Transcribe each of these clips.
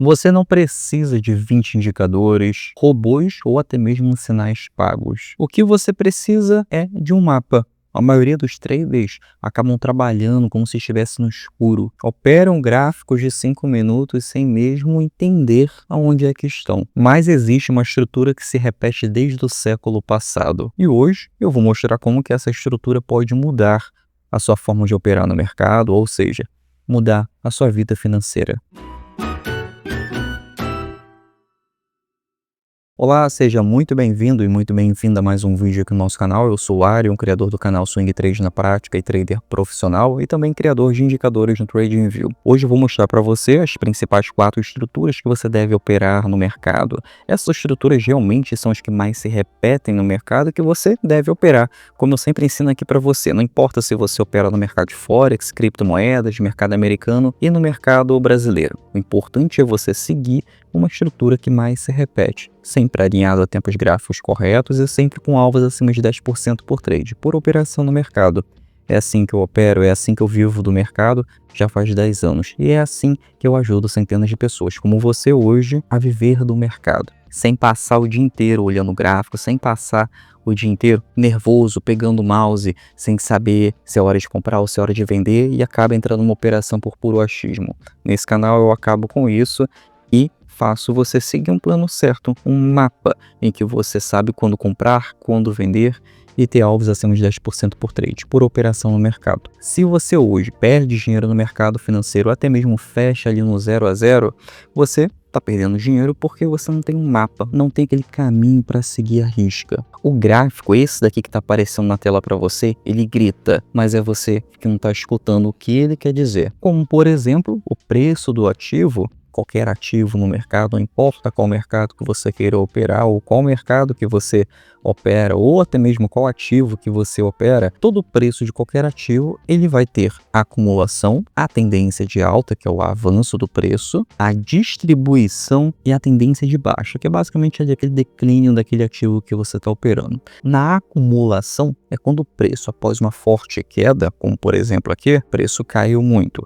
Você não precisa de 20 indicadores, robôs ou até mesmo sinais pagos. O que você precisa é de um mapa. A maioria dos traders acabam trabalhando como se estivesse no escuro. Operam gráficos de 5 minutos sem mesmo entender aonde é que estão. Mas existe uma estrutura que se repete desde o século passado. E hoje eu vou mostrar como que essa estrutura pode mudar a sua forma de operar no mercado, ou seja, mudar a sua vida financeira. Olá, seja muito bem-vindo e muito bem-vinda a mais um vídeo aqui no nosso canal. Eu sou o Arion, criador do canal Swing Trade na Prática e trader profissional e também criador de indicadores no TradingView. Hoje eu vou mostrar para você as principais 4 estruturas que você deve operar no mercado. Essas estruturas realmente são as que mais se repetem no mercado e que você deve operar. Como eu sempre ensino aqui para você, não importa se você opera no mercado de Forex, criptomoedas, mercado americano e no mercado brasileiro. O importante é você seguir uma estrutura que mais se repete, sempre alinhado a tempos gráficos corretos e sempre com alvos acima de 10% por trade, por operação no mercado. É assim que eu opero, é assim que eu vivo do mercado já faz 10 anos. E é assim que eu ajudo centenas de pessoas como você hoje a viver do mercado, sem passar o dia inteiro olhando o gráfico, sem passar o dia inteiro nervoso, pegando o mouse, sem saber se é hora de comprar ou se é hora de vender e acaba entrando numa operação por puro achismo. Nesse canal eu acabo com isso e faço você seguir um plano certo, um mapa em que você sabe quando comprar, quando vender e ter alvos acima de 10% por trade, por operação no mercado. Se você hoje perde dinheiro no mercado financeiro, até mesmo fecha ali no 0 a 0, você está perdendo dinheiro porque você não tem um mapa, não tem aquele caminho para seguir à risca. O gráfico, esse daqui que está aparecendo na tela para você, ele grita, mas é você que não está escutando o que ele quer dizer. Como, por exemplo, o preço do ativo. Qualquer ativo no mercado, não importa qual mercado que você queira operar ou qual mercado que você opera ou até mesmo qual ativo que você opera, todo o preço de qualquer ativo ele vai ter a acumulação, a tendência de alta, que é o avanço do preço, a distribuição e a tendência de baixa, que é basicamente aquele declínio daquele ativo que você está operando. Na acumulação é quando o preço, após uma forte queda, como por exemplo aqui, o preço caiu muito.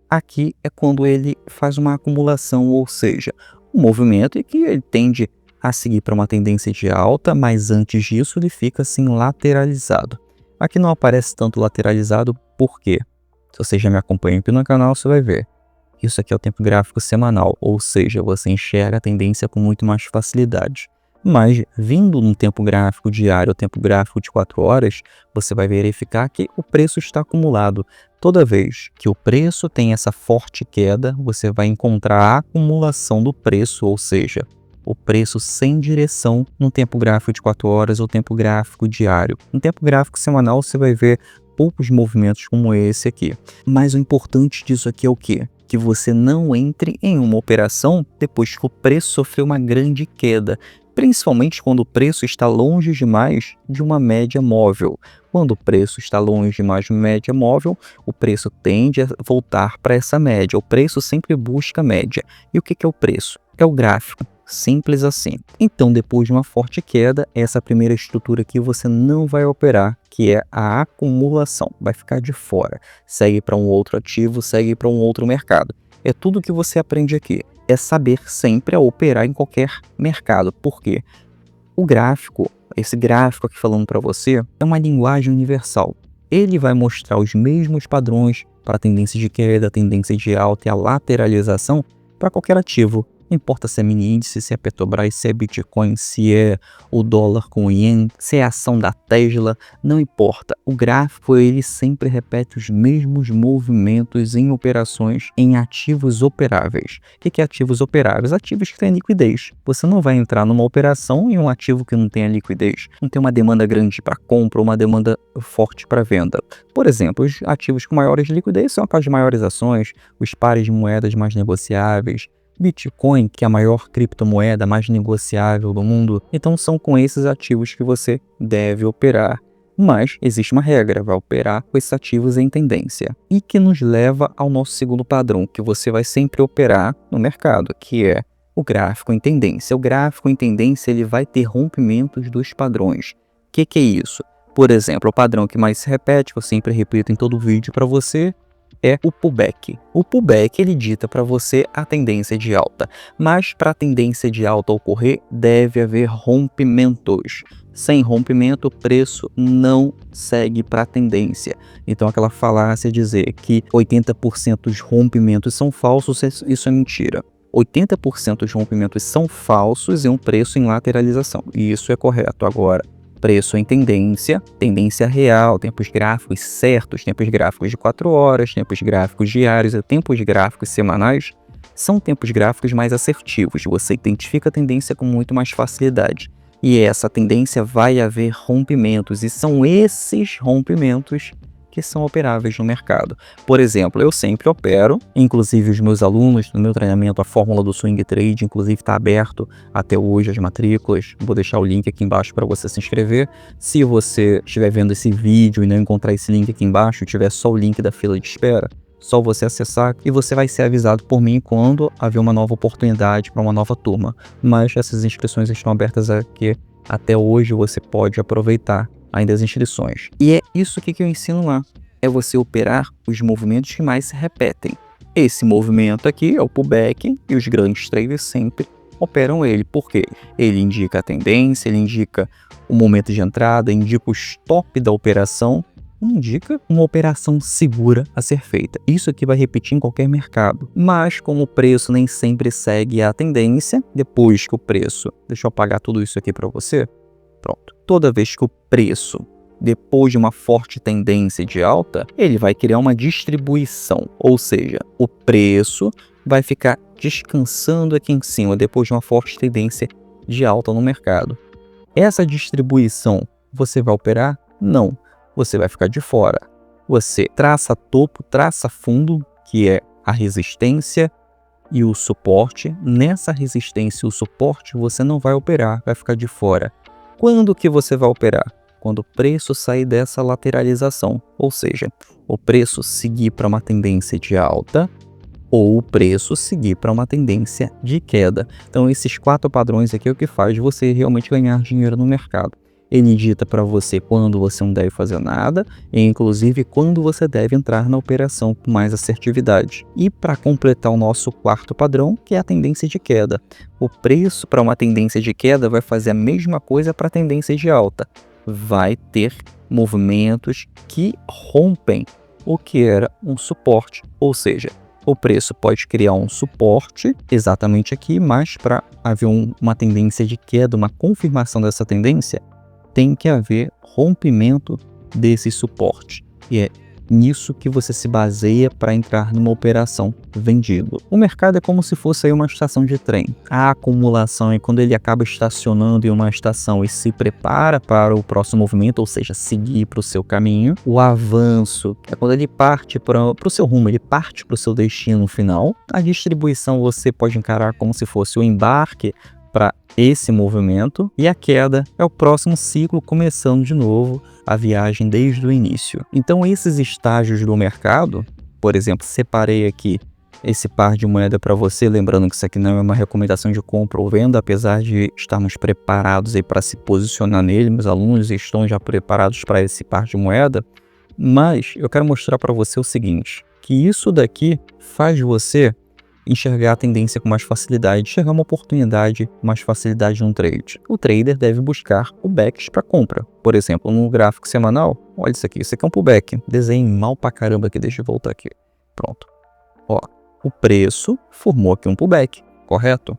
Aqui é quando ele faz uma acumulação, ou seja, um movimento em que ele tende a seguir para uma tendência de alta, mas antes disso ele fica assim lateralizado. Aqui não aparece tanto lateralizado, por quê? Se você já me acompanha aqui no canal, você vai ver. Isso aqui é o tempo gráfico semanal, ou seja, você enxerga a tendência com muito mais facilidade. Mas vindo no tempo gráfico diário, o tempo gráfico de 4 horas, você vai verificar que o preço está acumulado. Toda vez que o preço tem essa forte queda, você vai encontrar a acumulação do preço, ou seja, o preço sem direção no tempo gráfico de 4 horas ou tempo gráfico diário. No tempo gráfico semanal você vai ver poucos movimentos como esse aqui. Mas o importante disso aqui é o quê? Que você não entre em uma operação depois que o preço sofreu uma grande queda, principalmente quando o preço está longe demais de uma média móvel. Quando o preço está longe demais de uma média móvel, o preço tende a voltar para essa média. O preço sempre busca a média. E o que é o preço? É o gráfico. Simples assim. Então, depois de uma forte queda, essa primeira estrutura aqui você não vai operar, que é a acumulação. Vai ficar de fora. Segue para um outro ativo, segue para um outro mercado. É tudo que você aprende aqui. É saber sempre a operar em qualquer mercado. Por quê? O gráfico, esse gráfico aqui falando para você, é uma linguagem universal. Ele vai mostrar os mesmos padrões para a tendência de queda, a tendência de alta e a lateralização para qualquer ativo. Não importa se é mini índice, se é Petrobras, se é Bitcoin, se é o dólar com o ien, se é a ação da Tesla, não importa. O gráfico ele sempre repete os mesmos movimentos em operações em ativos operáveis. O que é ativos operáveis? Ativos que têm liquidez. Você não vai entrar numa operação em um ativo que não tenha liquidez, não tem uma demanda grande para compra ou uma demanda forte para venda. Por exemplo, os ativos com maiores liquidez são aquelas maiores ações, os pares de moedas mais negociáveis, Bitcoin, que é a maior criptomoeda mais negociável do mundo. Então são com esses ativos que você deve operar. Mas existe uma regra, vai operar com esses ativos em tendência. E que nos leva ao nosso segundo padrão, que você vai sempre operar no mercado, que é o gráfico em tendência. O gráfico em tendência ele vai ter rompimentos dos padrões. O que é isso? Por exemplo, o padrão que mais se repete, que eu sempre repito em todo vídeo para você, é o pullback. O pullback ele dita para você a tendência de alta, mas para a tendência de alta ocorrer deve haver rompimentos. Sem rompimento, o preço não segue para a tendência. Então aquela falácia dizer que 80% dos rompimentos são falsos, isso é mentira. 80% dos rompimentos são falsos e um preço em lateralização. E isso é correto. Agora, preço em tendência real, tempos gráficos certos, tempos gráficos de 4 horas, tempos gráficos diários e tempos gráficos semanais, são tempos gráficos mais assertivos. Você identifica a tendência com muito mais facilidade. E essa tendência vai haver rompimentos, e são esses rompimentos que são operáveis no mercado. Por exemplo, eu sempre opero, inclusive os meus alunos, no meu treinamento, a fórmula do Swing Trade, inclusive está aberto até hoje as matrículas. Vou deixar o link aqui embaixo para você se inscrever. Se você estiver vendo esse vídeo e não encontrar esse link aqui embaixo, tiver só o link da fila de espera, só você acessar e você vai ser avisado por mim quando haver uma nova oportunidade para uma nova turma. Mas essas inscrições estão abertas aqui até hoje, você pode aproveitar ainda as inscrições. E é isso que eu ensino lá, é você operar os movimentos que mais se repetem. Esse movimento aqui é o pullback e os grandes traders sempre operam ele, porque ele indica a tendência, ele indica o momento de entrada, indica o stop da operação, indica uma operação segura a ser feita. Isso aqui vai repetir em qualquer mercado. Mas como o preço nem sempre segue a tendência, depois que o preço... Deixa eu apagar tudo isso aqui para você. Pronto. Toda vez que o preço, depois de uma forte tendência de alta, ele vai criar uma distribuição. Ou seja, o preço vai ficar descansando aqui em cima, depois de uma forte tendência de alta no mercado. Essa distribuição, você vai operar? Não. Você vai ficar de fora. Você traça topo, traça fundo, que é a resistência e o suporte. Nessa resistência e o suporte, você não vai operar, vai ficar de fora. Quando que você vai operar? Quando o preço sair dessa lateralização, ou seja, o preço seguir para uma tendência de alta ou o preço seguir para uma tendência de queda. Então esses 4 padrões aqui é o que faz você realmente ganhar dinheiro no mercado. Ele dita para você quando você não deve fazer nada e inclusive quando você deve entrar na operação com mais assertividade. E para completar o nosso 4º padrão, que é a tendência de queda. O preço para uma tendência de queda vai fazer a mesma coisa para a tendência de alta. Vai ter movimentos que rompem o que era um suporte, ou seja, o preço pode criar um suporte exatamente aqui, mas para haver uma tendência de queda, uma confirmação dessa tendência, tem que haver rompimento desse suporte. E é nisso que você se baseia para entrar numa operação vendido. O mercado é como se fosse aí uma estação de trem. A acumulação é quando ele acaba estacionando em uma estação e se prepara para o próximo movimento, ou seja, seguir para o seu caminho. O avanço é quando ele parte para o seu rumo, ele parte para o seu destino final. A distribuição você pode encarar como se fosse o embarque para esse movimento, e a queda é o próximo ciclo, começando de novo a viagem desde o início. Então esses estágios do mercado, por exemplo, separei aqui esse par de moeda para você, lembrando que isso aqui não é uma recomendação de compra ou venda, apesar de estarmos preparados aí para se posicionar nele, meus alunos estão já preparados para esse par de moeda, mas eu quero mostrar para você o seguinte, que isso daqui faz você enxergar a tendência com mais facilidade, enxergar uma oportunidade com mais facilidade no trade. O trader deve buscar pullbacks para compra. Por exemplo, no gráfico semanal, olha isso aqui é um pullback. Desenho mal pra caramba aqui, deixa eu voltar aqui. Pronto. Ó, o preço formou aqui um pullback, correto?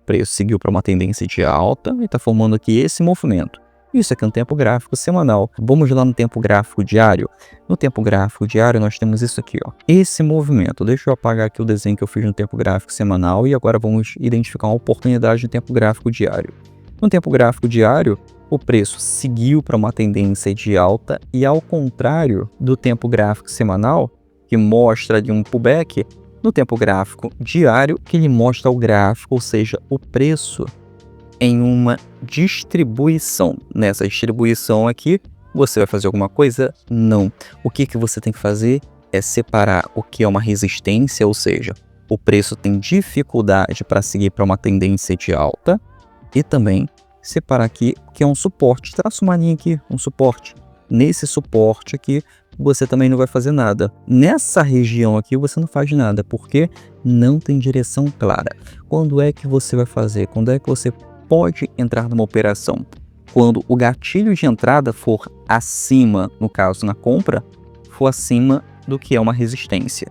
O preço seguiu para uma tendência de alta e está formando aqui esse movimento. Isso aqui é um tempo gráfico semanal. Vamos lá no tempo gráfico diário. No tempo gráfico diário nós temos isso aqui, ó. Esse movimento. Deixa eu apagar aqui o desenho que eu fiz no tempo gráfico semanal e agora vamos identificar uma oportunidade no tempo gráfico diário. No tempo gráfico diário, o preço seguiu para uma tendência de alta e ao contrário do tempo gráfico semanal, que mostra ali um pullback, no tempo gráfico diário, que ele mostra o gráfico, ou seja, o preço em uma distribuição. Nessa distribuição aqui, você vai fazer alguma coisa? Não. O que você tem que fazer é separar o que é uma resistência, ou seja, o preço tem dificuldade para seguir para uma tendência de alta, e também separar aqui o que é um suporte. Traça uma linha aqui, um suporte. Nesse suporte aqui, você também não vai fazer nada. Nessa região aqui você não faz nada, porque não tem direção clara. Quando é que você vai fazer? Quando é que você pode entrar numa operação? Quando o gatilho de entrada for acima, no caso na compra, for acima do que é uma resistência.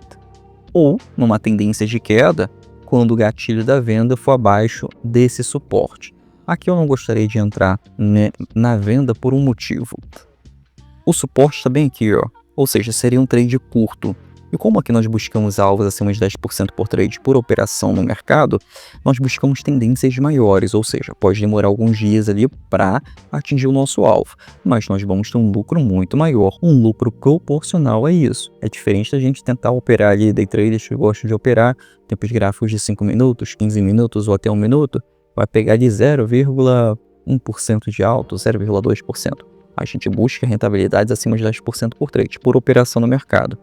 Ou numa tendência de queda, quando o gatilho da venda for abaixo desse suporte. Aqui eu não gostaria de entrar, né, na venda por um motivo. O suporte está bem aqui, ó. Ou seja, seria um trade curto. E como aqui nós buscamos alvos acima de 10% por trade por operação no mercado, nós buscamos tendências maiores, ou seja, pode demorar alguns dias ali para atingir o nosso alvo, mas nós vamos ter um lucro muito maior, um lucro proporcional a isso. É diferente da gente tentar operar ali, day traders que gostam de operar tempos gráficos de 5 minutos, 15 minutos ou até 1 minuto, vai pegar de 0,1% de alto, 0,2%. A gente busca rentabilidades acima de 10% por trade, por operação no mercado.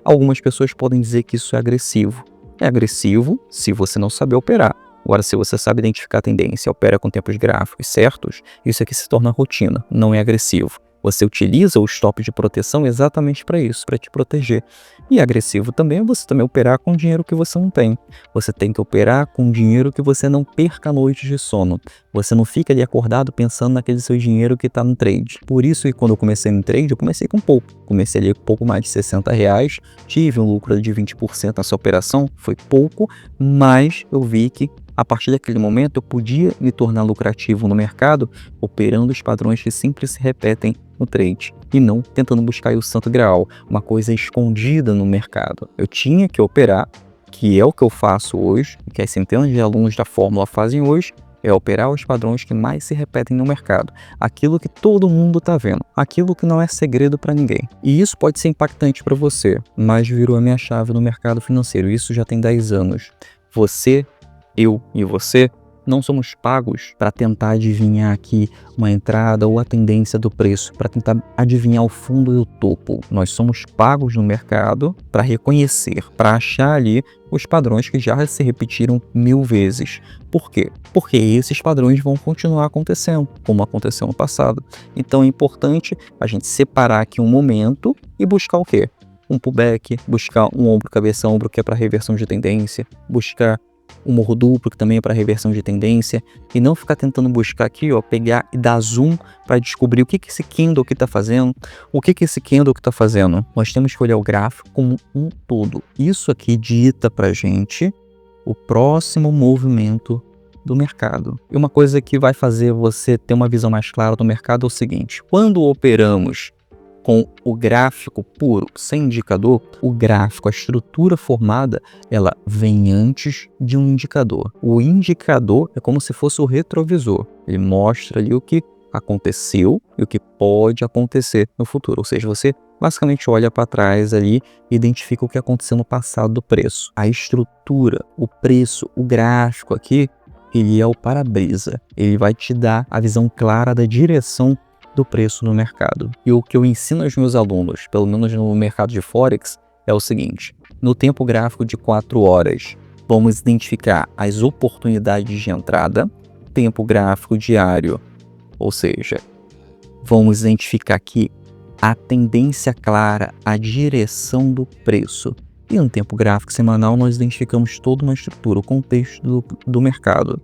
Algumas pessoas podem dizer que isso é agressivo. É agressivo se você não saber operar. Agora, se você sabe identificar a tendência, opera com tempos gráficos certos, isso aqui se torna rotina, não é agressivo. Você utiliza o stop de proteção exatamente para isso, para te proteger. E agressivo também é você também operar com dinheiro que você não tem. Você tem que operar com dinheiro que você não perca noites de sono. Você não fica ali acordado pensando naquele seu dinheiro que está no trade. Por isso que quando eu comecei no trade, eu comecei com pouco. Comecei ali com pouco mais de R$60, tive um lucro de 20% nessa operação, foi pouco, mas eu vi que a partir daquele momento eu podia me tornar lucrativo no mercado operando os padrões que sempre se repetem no trade e não tentando buscar o santo graal, uma coisa escondida no mercado. Eu tinha que operar, que é o que eu faço hoje, que as centenas de alunos da Fórmula fazem hoje, é operar os padrões que mais se repetem no mercado, aquilo que todo mundo está vendo, aquilo que não é segredo para ninguém. E isso pode ser impactante para você, mas virou a minha chave no mercado financeiro, isso já tem 10 anos. Você, eu e você não somos pagos para tentar adivinhar aqui uma entrada ou a tendência do preço, para tentar adivinhar o fundo e o topo. Nós somos pagos no mercado para reconhecer, para achar ali os padrões que já se repetiram 1000 vezes. Por quê? Porque esses padrões vão continuar acontecendo, como aconteceu no passado. Então é importante a gente separar aqui um momento e buscar o quê? Um pullback, buscar um ombro, cabeça, ombro, que é para reversão de tendência, buscar um morro duplo, que também é para reversão de tendência, e não ficar tentando buscar aqui, ó, pegar e dar zoom para descobrir o que esse candle aqui está fazendo, o que esse candle que está fazendo. Nós temos que olhar o gráfico como um todo. Isso aqui dita para gente o próximo movimento do mercado. E uma coisa que vai fazer você ter uma visão mais clara do mercado é o seguinte: quando operamos com o gráfico puro, sem indicador, o gráfico, a estrutura formada, ela vem antes de um indicador. O indicador é como se fosse o retrovisor. Ele mostra ali o que aconteceu e o que pode acontecer no futuro. Ou seja, você basicamente olha para trás ali e identifica o que aconteceu no passado do preço. A estrutura, o preço, o gráfico aqui, ele é o para-brisa. Ele vai te dar a visão clara da direção do preço no mercado. E o que eu ensino aos meus alunos, pelo menos no mercado de Forex, é o seguinte: no tempo gráfico de 4 horas, vamos identificar as oportunidades de entrada, tempo gráfico diário, ou seja, vamos identificar aqui a tendência clara, a direção do preço. E no tempo gráfico semanal, nós identificamos toda uma estrutura, o contexto do mercado.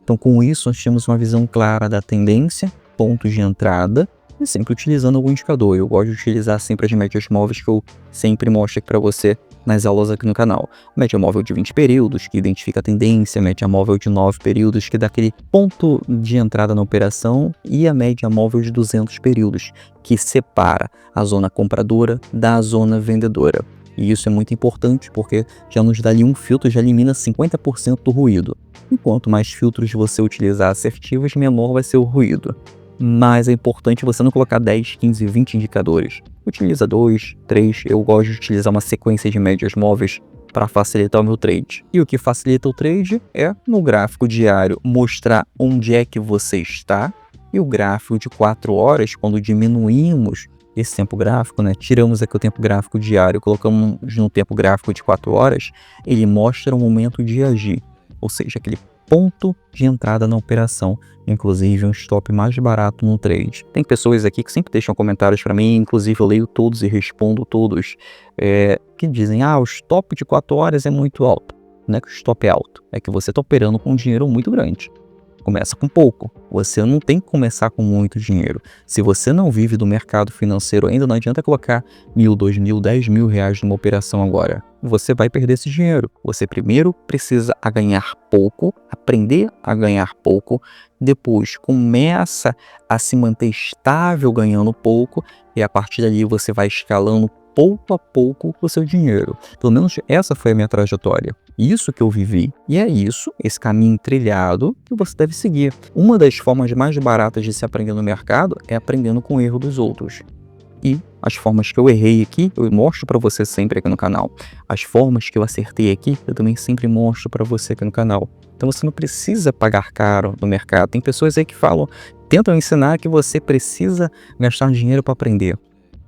Então, com isso, nós temos uma visão clara da tendência, pontos de entrada, e sempre utilizando algum indicador. Eu gosto de utilizar sempre as médias móveis que eu sempre mostro aqui para você nas aulas aqui no canal. Média móvel de 20 períodos, que identifica a tendência, média móvel de 9 períodos, que dá aquele ponto de entrada na operação, e a média móvel de 200 períodos, que separa a zona compradora da zona vendedora. E isso é muito importante porque já nos dá ali um filtro, já elimina 50% do ruído. E quanto mais filtros você utilizar assertivos, menor vai ser o ruído. Mas é importante você não colocar 10, 15, 20 indicadores. Utiliza 2, 3, eu gosto de utilizar uma sequência de médias móveis para facilitar o meu trade. E o que facilita o trade é, no gráfico diário, mostrar onde é que você está. E o gráfico de 4 horas, quando diminuímos esse tempo gráfico, né, tiramos aqui o tempo gráfico diário, colocamos no tempo gráfico de 4 horas, ele mostra o momento de agir. Ou seja, aquele ponto de entrada na operação, inclusive um stop mais barato no trade. Tem pessoas aqui que sempre deixam comentários para mim, inclusive eu leio todos e respondo todos, que dizem, o stop de 4 horas é muito alto. Não é que o stop é alto, é que você está operando com um dinheiro muito grande. Começa com pouco, você não tem que começar com muito dinheiro. Se você não vive do mercado financeiro ainda, não adianta colocar 1.000, 2.000, 10.000 reais numa operação agora. Você vai perder esse dinheiro. Você primeiro precisa ganhar pouco, aprender a ganhar pouco, depois começa a se manter estável ganhando pouco, e a partir dali você vai escalando pouco a pouco o seu dinheiro. Pelo menos essa foi a minha trajetória. Isso que eu vivi. E é isso, esse caminho trilhado, que você deve seguir. Uma das formas mais baratas de se aprender no mercado é aprendendo com o erro dos outros. E as formas que eu errei aqui, eu mostro para você sempre aqui no canal. As formas que eu acertei aqui, eu também sempre mostro para você aqui no canal. Então você não precisa pagar caro no mercado. Tem pessoas aí que tentam ensinar que você precisa gastar dinheiro para aprender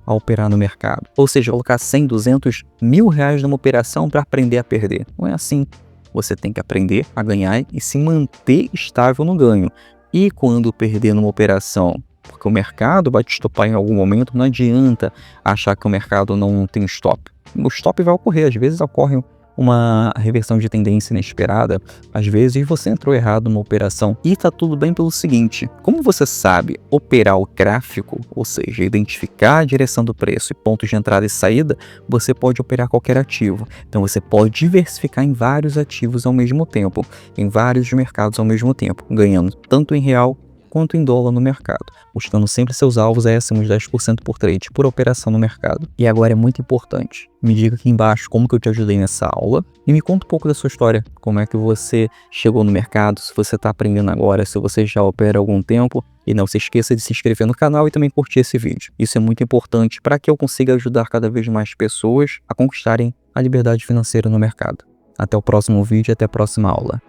a operar no mercado. Ou seja, colocar 100, 200, 1.000 reais numa operação para aprender a perder. Não é assim. Você tem que aprender a ganhar e se manter estável no ganho. E quando perder numa operação, porque o mercado vai te estopar em algum momento, não adianta achar que o mercado não tem stop. O stop vai ocorrer, às vezes ocorre uma reversão de tendência inesperada, às vezes você entrou errado numa operação e tá tudo bem pelo seguinte, como você sabe operar o gráfico, ou seja, identificar a direção do preço e pontos de entrada e saída, você pode operar qualquer ativo. Então você pode diversificar em vários ativos ao mesmo tempo, em vários mercados ao mesmo tempo, ganhando tanto em real quanto em dólar no mercado, buscando sempre seus alvos acima de 10% por trade, por operação no mercado. E agora é muito importante, me diga aqui embaixo como que eu te ajudei nessa aula e me conta um pouco da sua história, como é que você chegou no mercado, se você está aprendendo agora, se você já opera há algum tempo. E não se esqueça de se inscrever no canal e também curtir esse vídeo. Isso é muito importante para que eu consiga ajudar cada vez mais pessoas a conquistarem a liberdade financeira no mercado. Até o próximo vídeo e até a próxima aula.